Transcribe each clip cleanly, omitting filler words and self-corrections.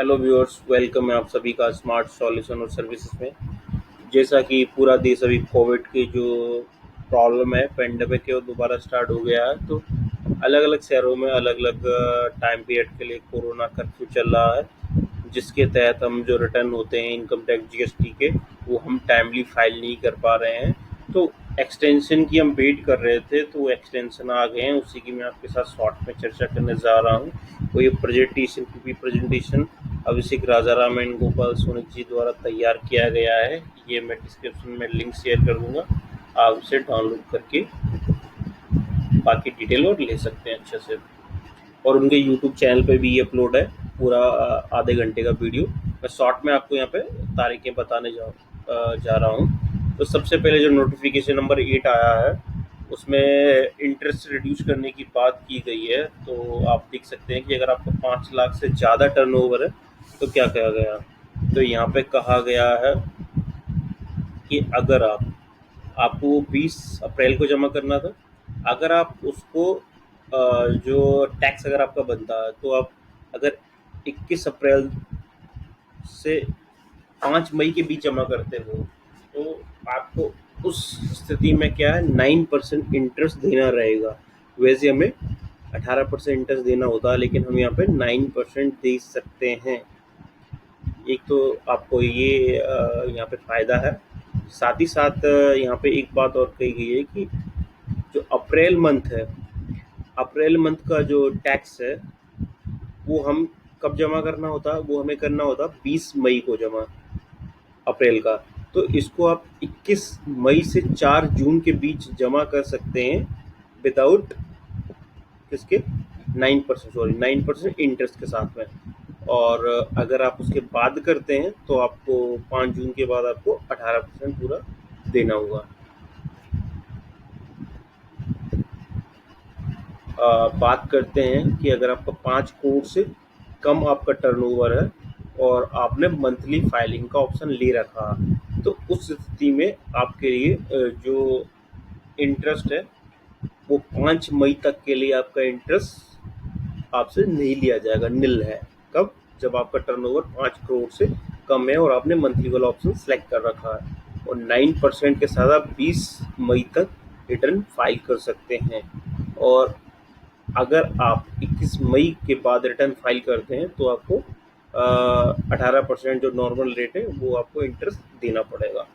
Hello viewers, welcome है आप सभी का स्मार्ट सॉल्यूशन और सर्विसेज में। जैसा कि पूरा देश अभी कोविड की जो प्रॉब्लम है, पेंडेमिक है, वो दोबारा स्टार्ट हो गया है। तो अलग अलग शहरों में अलग अलग टाइम पीरियड के लिए कोरोना कर्फ्यू चल रहा है, जिसके तहत हम जो रिटर्न होते हैं इनकम टैक्स जीएसटी के, वो हम टाइमली फाइल नहीं कर पा रहे हैं। तो एक्सटेंशन की हम वेट कर रहे थे, तो वो एक्सटेंशन आ गए हैं, उसी की मैं आपके साथ शॉर्ट में चर्चा करने जा रहा हूँ। वो ये प्रेजेंटेशन अभिषेक राजाराम एंड गोपाल सोनी जी द्वारा तैयार किया गया है। ये मैं डिस्क्रिप्शन में लिंक शेयर कर दूंगा, आप उसे डाउनलोड करके बाकी डिटेल और ले सकते हैं अच्छे से। और उनके यूट्यूब चैनल पे भी ये अपलोड है, पूरा आधे घंटे का वीडियो। मैं शॉर्ट में आपको यहाँ पे तारीखें बताने जा रहा हूँ। तो सबसे पहले जो नोटिफिकेशन नंबर 8 आया है, उसमें इंटरेस्ट रिड्यूस करने की बात की गई है। तो आप देख सकते हैं कि अगर आपका 5 लाख से ज़्यादा टर्नओवर है तो क्या कहा गया। तो यहाँ पे कहा गया है कि अगर आपको 20 अप्रैल को जमा करना था, अगर आप उसको जो टैक्स अगर आपका बनता है, तो आप अगर 21 अप्रैल से 5 मई के बीच जमा करते हो, तो आपको उस स्थिति में क्या है, 9% इंटरेस्ट देना रहेगा। वैसे हमें 18% इंटरेस्ट देना होता है, लेकिन हम यहाँ पे 9% दे सकते हैं। एक तो आपको ये यहाँ पे फ़ायदा है। साथ ही साथ यहाँ पे एक बात और कही गई है कि जो अप्रैल मंथ है, अप्रैल मंथ का जो टैक्स है, वो हम कब जमा करना होता है, वो हमें करना होता 20 मई को जमा, अप्रैल का। तो इसको आप 21 मई से 4 जून के बीच जमा कर सकते हैं, विदाउट किसके 9% इंटरेस्ट के साथ में। और अगर आप उसके बाद करते हैं तो आपको 5 जून के बाद आपको 18% पूरा देना होगा। बात करते हैं कि अगर आपका 5 करोड़ से कम आपका टर्नओवर है और आपने मंथली फाइलिंग का ऑप्शन ले रखा, तो उस स्थिति में आपके लिए जो इंटरेस्ट है वो 5 मई तक के लिए आपका इंटरेस्ट आपसे नहीं लिया जाएगा, नील है। कब? जब आपका टर्नओवर 5 करोड़ से कम है और आपने मंथली वाला ऑप्शन सेलेक्ट कर रखा है, और 9% के साथ आप 20 मई तक रिटर्न फाइल कर सकते हैं। और अगर आप 21 मई के बाद रिटर्न फाइल करते हैं तो आपको 18% जो नॉर्मल रेट है वो आपको इंटरेस्ट देना पड़ेगा।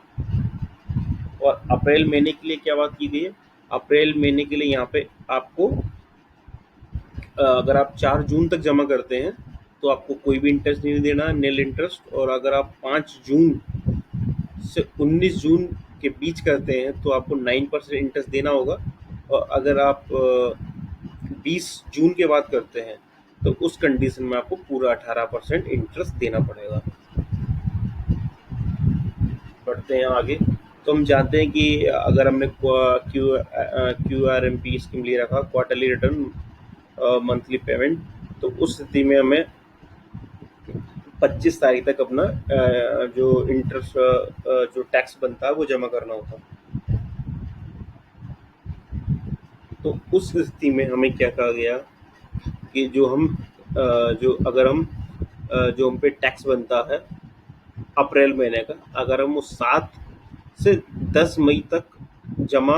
और अप्रैल महीने के लिए क्या बात की गई है? अप्रैल महीने के लिए यहाँ पे आपको अगर आप 4 जून तक जमा करते हैं तो आपको कोई भी इंटरेस्ट नहीं देना, नील इंटरेस्ट। और अगर आप 5 जून से 19 जून के बीच करते हैं तो आपको 9% इंटरेस्ट देना होगा। और अगर आप 20 जून के बाद करते हैं तो उस कंडीशन में आपको पूरा 18% इंटरेस्ट देना पड़ेगा। बढ़ते हैं आगे। तो हम जानते हैं कि अगर हमने QRMP स्कीम ले रखा, क्वार्टरली रिटर्न मंथली पेमेंट, तो उस स्थिति में हमें 25 तारीख तक अपना जो इंटरेस्ट जो टैक्स बनता है वो जमा करना होता। तो उस स्थिति में हमें क्या कहा गया कि जो हम पे टैक्स बनता है अप्रैल महीने का, अगर हम वो 7 से 10 मई तक जमा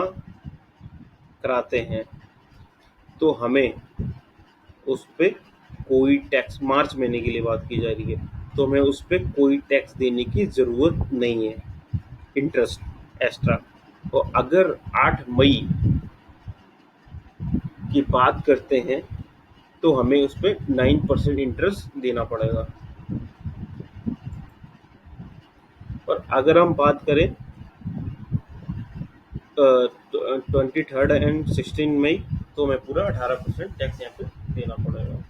कराते हैं तो हमें उस पर कोई टैक्स, मार्च महीने के लिए बात की जा रही है, तो हमें उस पर कोई टैक्स देने की ज़रूरत नहीं है, इंटरेस्ट एक्स्ट्रा। और अगर 8 मई की बात करते हैं तो हमें उस पर 9% इंटरेस्ट देना पड़ेगा। और अगर हम बात करें 23 एंड 16 मई, तो हमें पूरा 18% टैक्स यहाँ पे देना पड़ेगा।